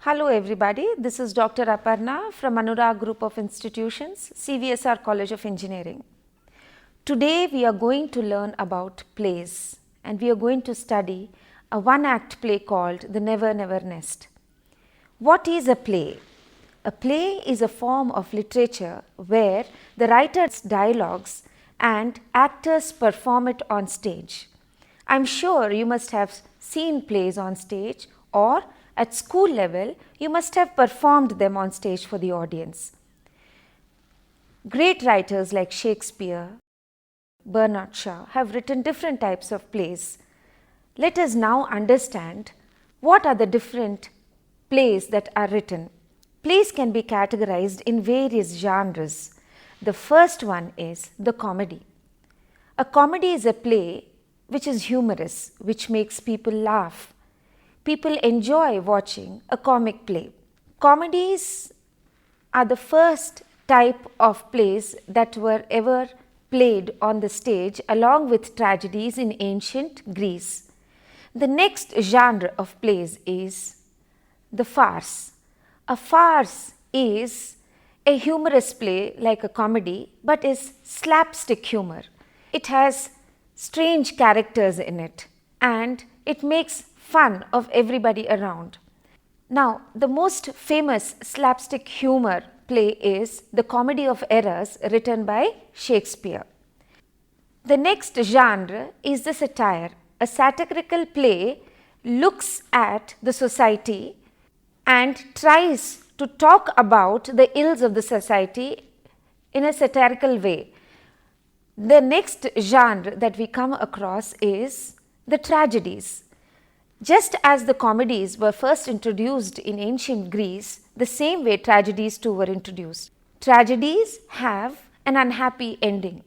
Hello everybody, this is Dr. Aparna from Anurag Group of Institutions, CVSR College of Engineering. Today we are going to learn about plays and we are going to study a one-act play called The Never Never Nest. What is a play? A play is a form of literature where the writer's dialogues and actors perform it on stage. I am sure you must have seen plays on stage, or at school level you must have performed them on stage for the audience. Great writers like Shakespeare, Bernard Shaw have written different types of plays. Let us now understand what are the different plays that are written. Plays can be categorized in various genres. The first one is the comedy. A comedy is a play which is humorous, which makes people laugh. People enjoy watching a comic play. Comedies are the first type of plays that were ever played on the stage along with tragedies in ancient Greece. The next genre of plays is the farce. A farce is a humorous play like a comedy, but is slapstick humor. It has strange characters in it and it makes fun of everybody around. Now, the most famous slapstick humor play is The Comedy of Errors, written by Shakespeare. The next genre is the satire. A satirical play looks at the society and tries to talk about the ills of the society in a satirical way. The next genre that we come across is the tragedies. Just as the comedies were first introduced in ancient Greece, the same way tragedies too were introduced. Tragedies have an unhappy ending.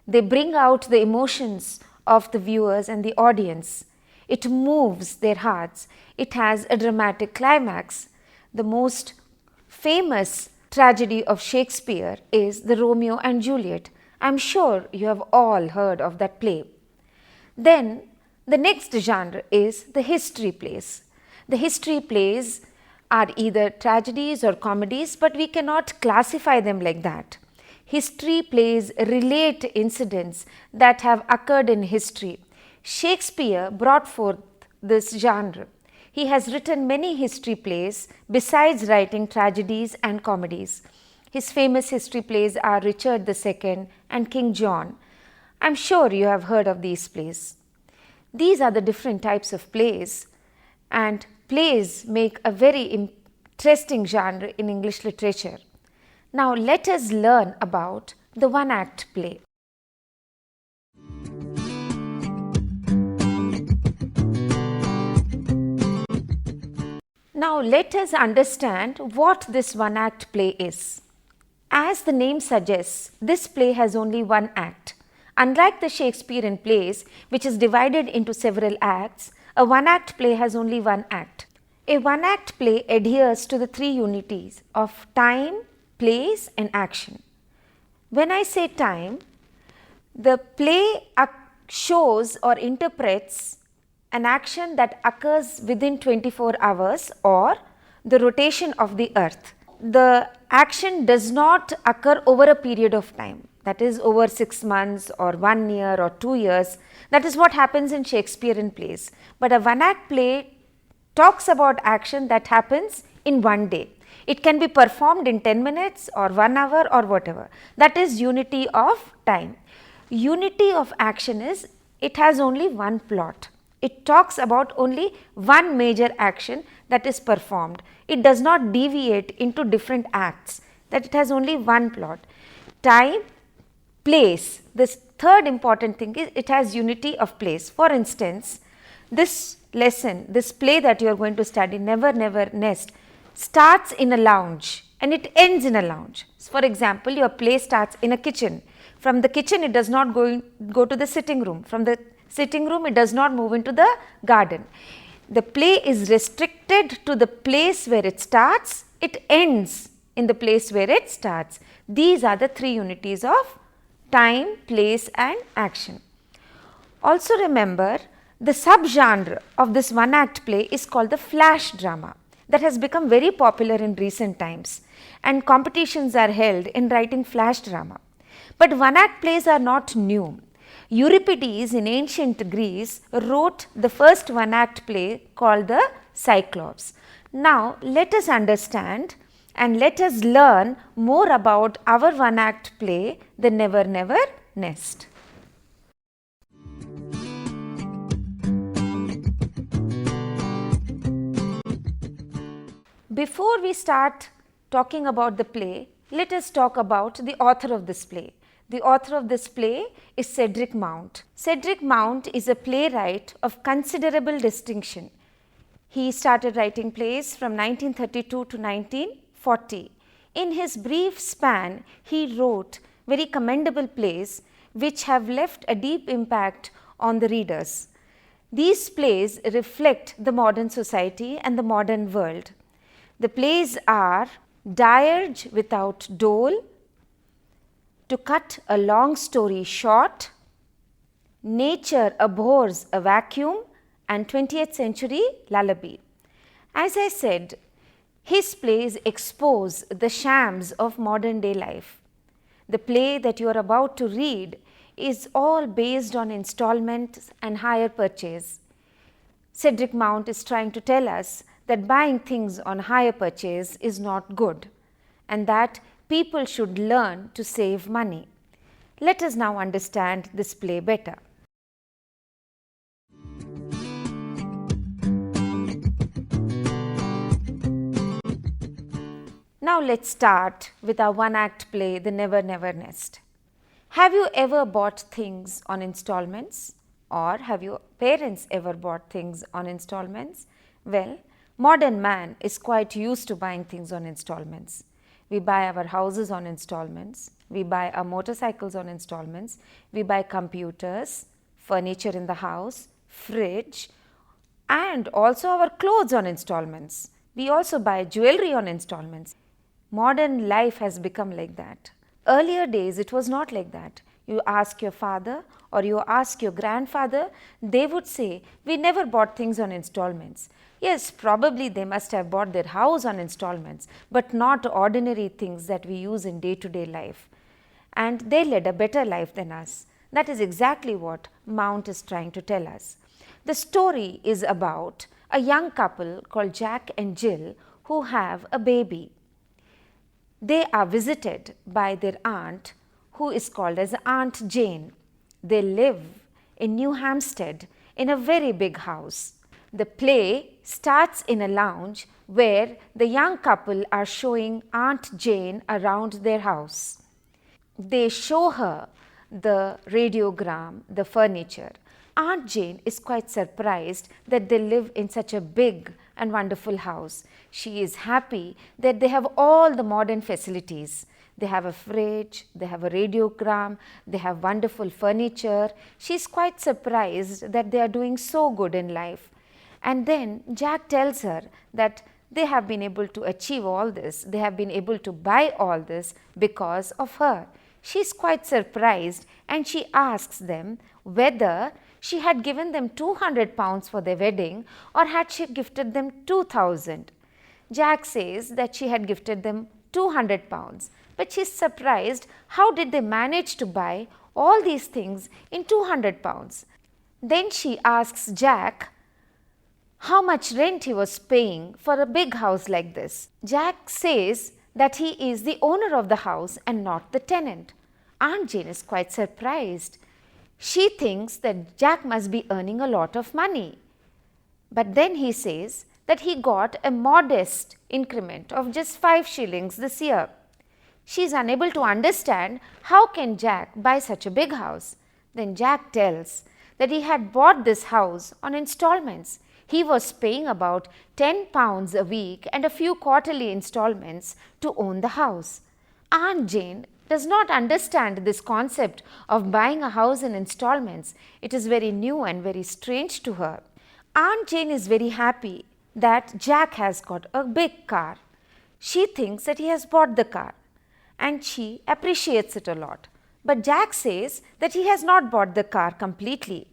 They bring out the emotions of the viewers and the audience. It moves their hearts. It has a dramatic climax. The most famous tragedy of Shakespeare is the Romeo and Juliet. I am sure you have all heard of that play. Then the next genre is the history plays. The history plays are either tragedies or comedies, but we cannot classify them like that. History plays relate incidents that have occurred in history. Shakespeare brought forth this genre. He has written many history plays besides writing tragedies and comedies. His famous history plays are Richard II and King John. I am sure you have heard of these plays. These are the different types of plays, and plays make a very interesting genre in English literature. Now let us learn about the one-act play. Now let us understand what this one-act play is. As the name suggests, this play has only one act. Unlike the Shakespearean plays, which is divided into several acts, a one-act play has only one act. A one-act play adheres to the three unities of time, place and action. When I say time, the play shows or interprets an action that occurs within 24 hours or the rotation of the earth. The action does not occur over a period of time, that is over 6 months or 1 year or 2 years. That is what happens in Shakespearean plays. But a one-act play talks about action that happens in one day. It can be performed in 10 minutes or 1 hour or whatever. That is unity of time. Unity of action is it has only one plot. It talks about only one major action that is performed. It does not deviate into different acts, that it has only one plot. Time, place. This third important thing is it has unity of place. For instance, this lesson, this play that you are going to study, Never Never Nest, starts in a lounge and it ends in a lounge. For example, your play starts in a kitchen. From the kitchen, it does not go to the sitting room. From the sitting room, it does not move into the garden. The play is restricted to the place where it starts, it ends in the place where it starts. These are the three unities of time, place and action. Also remember, the subgenre of this one-act play is called the flash drama. that has become very popular in recent times, and competitions are held in writing flash drama. But one-act plays are not new. Euripides in ancient Greece wrote the first one-act play called the Cyclops. Now, let us understand and let us learn more about our one-act play, The Never Never Nest. Before we start talking about the play, let us talk about the author of this play. The author of this play is Cedric Mount. Cedric Mount is a playwright of considerable distinction. He started writing plays from 1932 to 1940. In his brief span, he wrote very commendable plays which have left a deep impact on the readers. These plays reflect the modern society and the modern world. The plays are Dirge Without Dole, To Cut a Long Story Short, Nature Abhors a Vacuum, and 20th Century Lullaby. As I said, his plays expose the shams of modern day life. The play that you are about to read is all based on installments and hire purchase. Cedric Mount is trying to tell us that buying things on hire purchase is not good and that people should learn to save money. Let us now understand this play better. Now let's start with our one-act play, The Never Never Nest. Have you ever bought things on installments? Or have your parents ever bought things on installments? Well, modern man is quite used to buying things on installments. We buy our houses on installments, we buy our motorcycles on installments, we buy computers, furniture in the house, fridge, and also our clothes on installments. We also buy jewelry on installments. Modern life has become like that. Earlier days, it was not like that. You ask your father or you ask your grandfather, they would say, we never bought things on installments. Yes, probably they must have bought their house on installments, but not ordinary things that we use in day-to-day life. And they led a better life than us. That is exactly what Mount is trying to tell us. The story is about a young couple called Jack and Jill who have a baby. They are visited by their aunt, who is called as Aunt Jane. They live in New Hampstead in a very big house. The play starts in a lounge where the young couple are showing Aunt Jane around their house. They show her the radiogram, the furniture. Aunt Jane is quite surprised that they live in such a big and wonderful house. She is happy that they have all the modern facilities. They have a fridge, they have a radiogram, they have wonderful furniture. She is quite surprised that they are doing so good in life. And then Jack tells her that they have been able to achieve all this, they have been able to buy all this because of her. She is quite surprised and she asks them whether she had given them £200 for their wedding or had she gifted them 2,000. Jack says that she had gifted them £200, but she is surprised how did they manage to buy all these things in £200. Then she asks Jack how much rent he was paying for a big house like this. Jack says that he is the owner of the house and not the tenant. Aunt Jane is quite surprised. She thinks that Jack must be earning a lot of money. But then he says that he got a modest increment of just 5 shillings this year. She is unable to understand how can Jack buy such a big house. Then Jack tells that he had bought this house on installments. He was paying about £10 a week and a few quarterly installments to own the house. Aunt Jane does not understand this concept of buying a house in installments. It is very new and very strange to her. Aunt Jane is very happy that Jack has got a big car. She thinks that he has bought the car and she appreciates it a lot. But Jack says that he has not bought the car completely.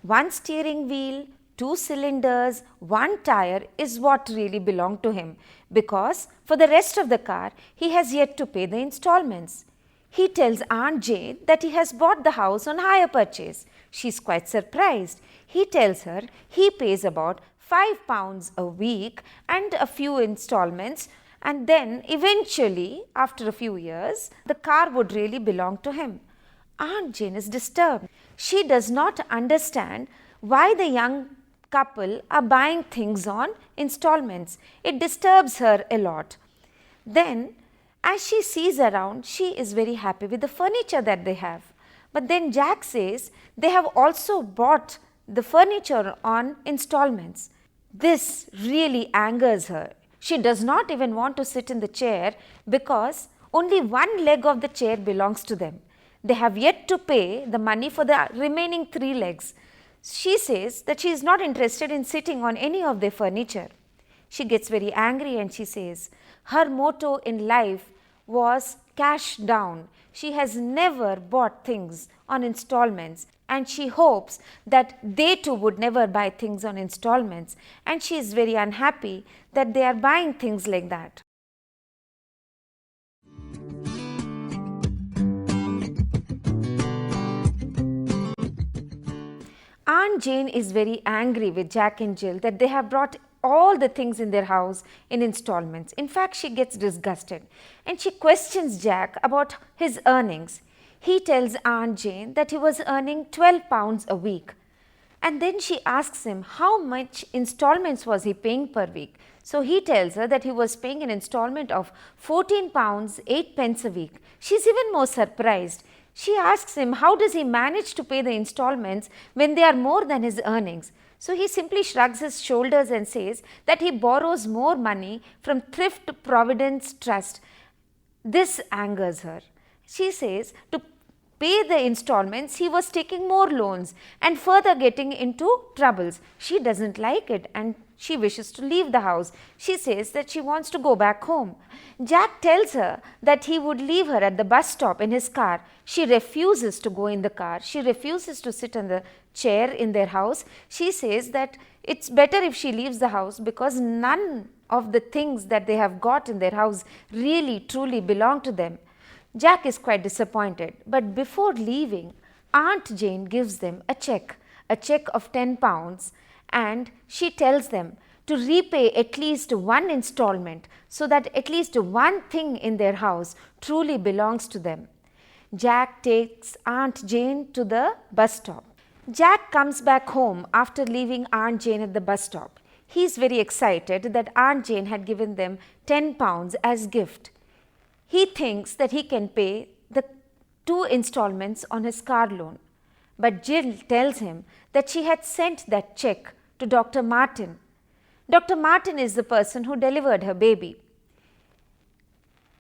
One steering wheel, 2 cylinders, 1 tire is what really belonged to him, because for the rest of the car he has yet to pay the installments. He tells Aunt Jane that he has bought the house on hire purchase. She is quite surprised. He tells her he pays about £5 a week and a few installments, and then eventually, after a few years, the car would really belong to him. Aunt Jane is disturbed. She does not understand why the young couple are buying things on installments. It disturbs her a lot. Then, as she sees around, she is very happy with the furniture that they have. But then Jack says they have also bought the furniture on installments. This really angers her. She does not even want to sit in the chair because only one leg of the chair belongs to them. They have yet to pay the money for the remaining 3 legs. She says that she is not interested in sitting on any of their furniture. She gets very angry and she says her motto in life was cash down. She has never bought things on installments, and she hopes that they too would never buy things on installments, and she is very unhappy that they are buying things like that. Aunt Jane is very angry with Jack and Jill that they have brought all the things in their house in installments. In fact, she gets disgusted and she questions Jack about his earnings. He tells Aunt Jane that he was earning £12 a week, and then she asks him how much installments was he paying per week. So he tells her that he was paying an installment of £14 8 pence a week. She's even more surprised. She asks him how does he manage to pay the installments when they are more than his earnings. So he simply shrugs his shoulders and says that he borrows more money from Thrift Providence Trust. This angers her. She says to pay the installments he was taking more loans and further getting into troubles. She doesn't like it and she wishes to leave the house. She says that she wants to go back home. Jack tells her that he would leave her at the bus stop in his car. She refuses to go in the car. She refuses to sit on the chair in their house. She says that it's better if she leaves the house because none of the things that they have got in their house really truly belong to them. Jack is quite disappointed, but before leaving, Aunt Jane gives them a check of £10, and she tells them to repay at least one installment so that at least one thing in their house truly belongs to them. Jack takes Aunt Jane to the bus stop. Jack comes back home after leaving Aunt Jane at the bus stop. He is very excited that Aunt Jane had given them £10 as gift. He thinks that he can pay the 2 installments on his car loan. But Jill tells him that she had sent that check to Dr. Martin. Dr. Martin is the person who delivered her baby.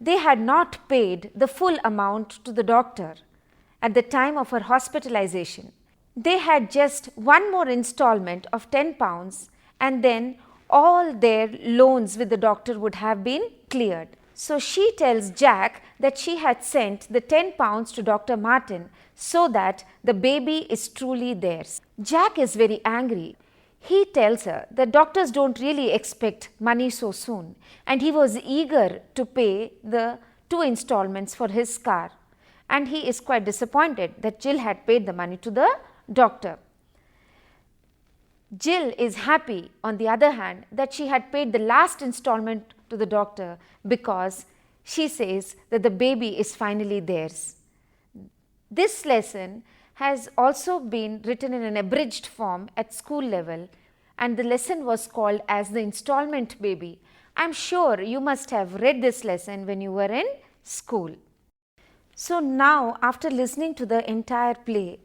They had not paid the full amount to the doctor at the time of her hospitalization. They had just one more installment of £10, and then all their loans with the doctor would have been cleared. So she tells Jack that she had sent the £10 to Dr. Martin so that the baby is truly theirs. Jack is very angry. He tells her that doctors don't really expect money so soon, and he was eager to pay the 2 installments for his car, and he is quite disappointed that Jill had paid the money to the doctor. Jill is happy, on the other hand, that she had paid the last installment to the doctor because she says that the baby is finally theirs. This lesson has also been written in an abridged form at school level, and the lesson was called as the installment baby. I am sure you must have read this lesson when you were in school. So now, after listening to the entire play,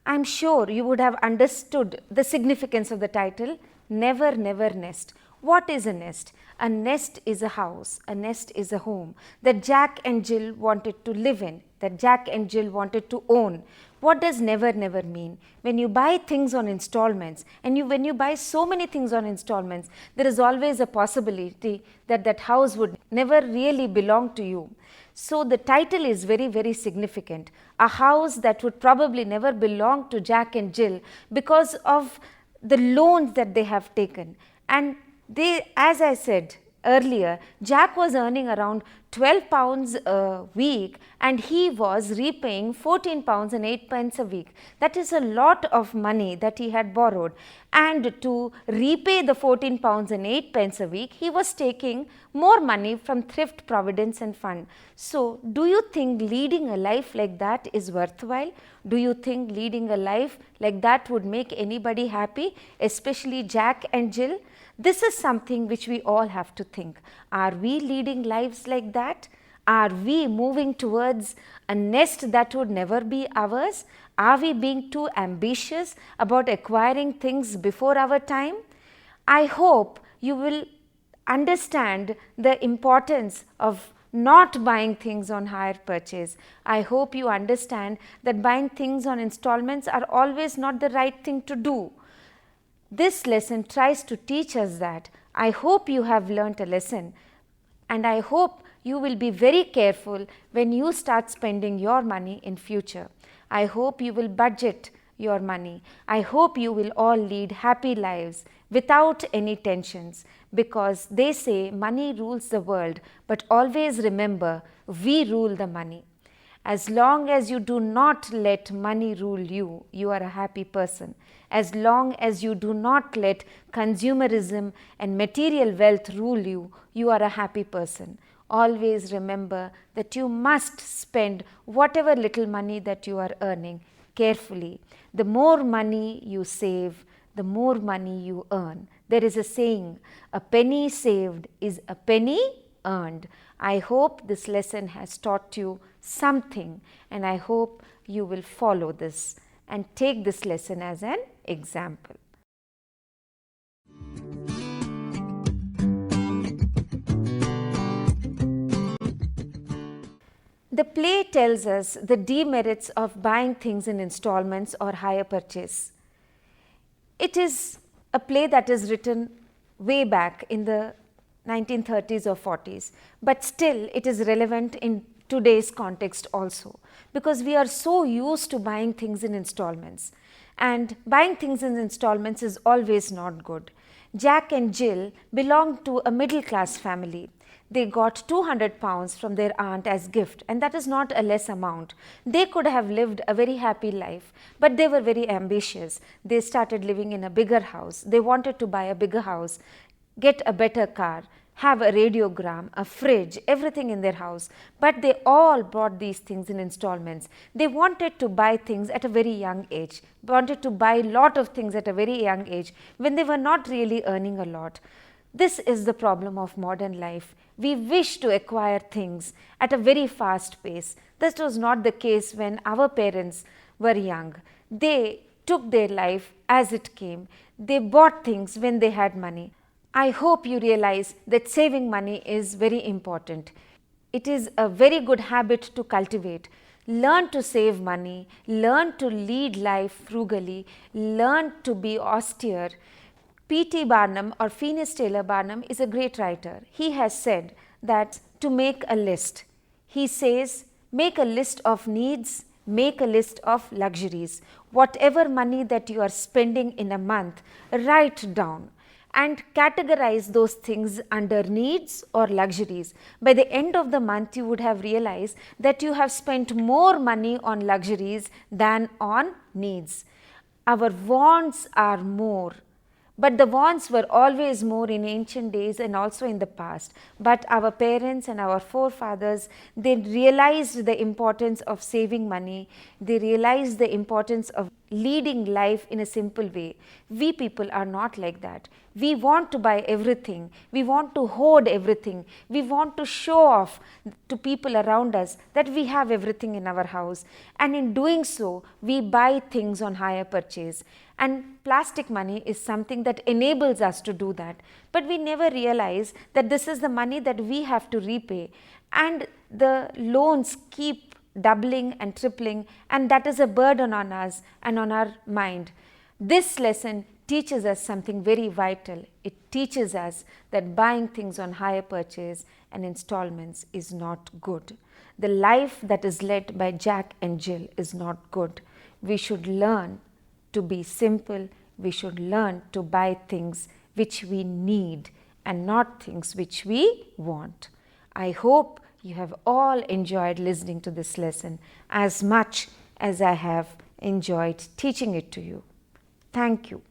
I am sure you would have understood the significance of the title, Never Never Nest. What is a nest? A nest is a house, a nest is a home that Jack and Jill wanted to live in, that Jack and Jill wanted to own. What does never never mean? When you buy things on installments, and when you buy so many things on installments, there is always a possibility that that house would never really belong to you. So the title is very, very significant. A house that would probably never belong to Jack and Jill because of the loans that they have taken. And they, as I said earlier, Jack was earning around 12 pounds a week and he was repaying 14 pounds and 8 pence a week. That is a lot of money that he had borrowed, and to repay the 14 pounds and 8 pence a week, he was taking more money from thrift, providence and fund. So do you think leading a life like that is worthwhile? Do you think leading a life like that would make anybody happy, especially Jack and Jill? This is something which we all have to think. Are we leading lives like that? Are we moving towards a nest that would never be ours? Are we being too ambitious about acquiring things before our time? I hope you will understand the importance of not buying things on hire purchase. I hope you understand that buying things on installments are always not the right thing to do. This lesson tries to teach us that. I hope you have learnt a lesson, and I hope you will be very careful when you start spending your money in future. I hope you will budget your money. I hope you will all lead happy lives without any tensions, because they say money rules the world, but always remember, we rule the money. As long as you do not let money rule you, you are a happy person. As long as you do not let consumerism and material wealth rule you, you are a happy person. Always remember that you must spend whatever little money that you are earning carefully. The more money you save, the more money you earn. There is a saying, a penny saved is a penny earned. I hope this lesson has taught you something, and I hope you will follow this and take this lesson as an example. The play tells us the demerits of buying things in installments or hire purchase. It is a play that is written way back in the 1930s or 40s, but still it is relevant in today's context also, because we are so used to buying things in installments, and buying things in installments is always not good. Jack and Jill belonged to a middle class family. They got 200 pounds from their aunt as gift, and that is not a less amount. They could have lived a very happy life, but they were very ambitious. They started living in a bigger house. They wanted to buy a bigger house, get a better car, have a radiogram, a fridge, everything in their house. But they all bought these things in installments. They wanted to buy things at a very young age, wanted to buy a lot of things at a very young age when they were not really earning a lot. This is the problem of modern life. We wish to acquire things at a very fast pace. This was not the case when our parents were young. They took their life as it came. They bought things when they had money. I hope you realize that saving money is very important. It is a very good habit to cultivate. Learn to save money, learn to lead life frugally, learn to be austere. P.T. Barnum, or Phineas Taylor Barnum, is a great writer. He has said that to make a list. He says, make a list of needs, make a list of luxuries. Whatever money that you are spending in a month, write down and categorize those things under needs or luxuries. By the end of the month, you would have realized that you have spent more money on luxuries than on needs. Our wants are more. But the wants were always more in ancient days and also in the past. But our parents and our forefathers, they realized the importance of saving money. They realized the importance of leading life in a simple way. We people are not like that. We want to buy everything. We want to hoard everything. We want to show off to people around us that we have everything in our house. And in doing so, we buy things on hire purchase. And plastic money is something that enables us to do that. But we never realize that this is the money that we have to repay. And the loans keep doubling and tripling, and that is a burden on us and on our mind. This lesson teaches us something very vital. It teaches us that buying things on hire purchase and installments is not good. The life that is led by Jack and Jill is not good. We should learn to be simple, we should learn to buy things which we need and not things which we want. I hope you have all enjoyed listening to this lesson as much as I have enjoyed teaching it to you. Thank you.